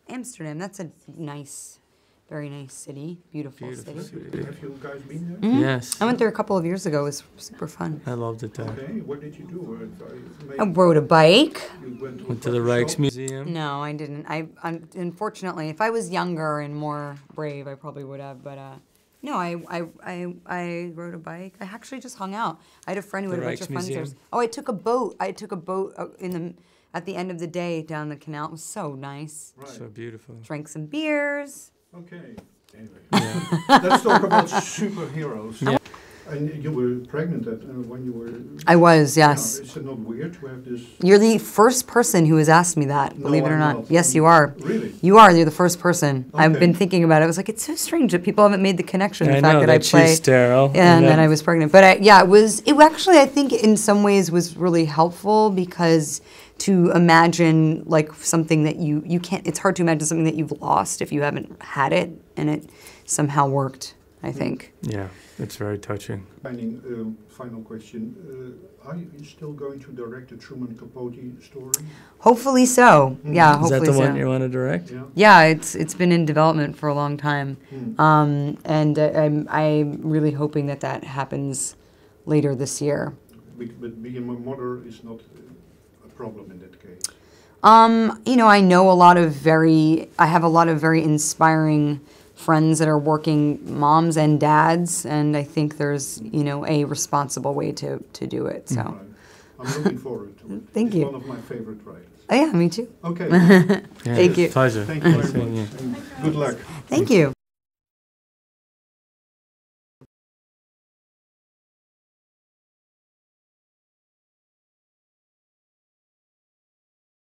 Amsterdam, that's a nice, very nice city. Beautiful city. Have you guys been there? Yes. I went there a couple of years ago. It was super fun. I loved it there. Okay, what did you do? I rode a bike. You Went to the Rijksmuseum. No, I didn't. Unfortunately, if I was younger and more brave, I probably would have. But no, I rode a bike. I actually just hung out. I had a friend who had a bunch of friends there. Rijksmuseum? Oh, I took a boat. At the end of the day down the canal. It was so nice. Right. So beautiful. Drank some beers. Okay. Anyway, Yeah. let's talk about superheroes. Yeah. And you were pregnant when you were. I was, yes. Yeah, is it not weird to have this? You're the first person who has asked me that, No, believe it or I'm not. not. Yes, you are. Really? You are. You're the first person. I've Okay. been thinking about it. I was like, it's so strange that people haven't made the connection. The I fact know that that I play. she's sterile. And then I was pregnant. But it actually, I think in some ways was really helpful because to imagine like something that you can't, it's hard to imagine something that you've lost if you haven't had it. And it somehow worked, I think. Yeah, it's very touching. Final question. Are you still going to direct the Truman Capote story? Hopefully so. Yeah, Is hopefully that the so. one you want to direct? Yeah. Yeah, it's been in development for a long time, Mm. and I'm really hoping that happens later this year. But being a mother is not a problem in that case. I know I have a lot of very inspiring friends that are working moms and dads, and I think there's, a responsible way to do it, so. Right. I'm looking forward to it. Thank It's you. one of my favorite writers. Oh, yeah, me too. Okay. Yeah, Thank you. Pleasure. Thank you very Seeing you. much. And good luck. Thank you.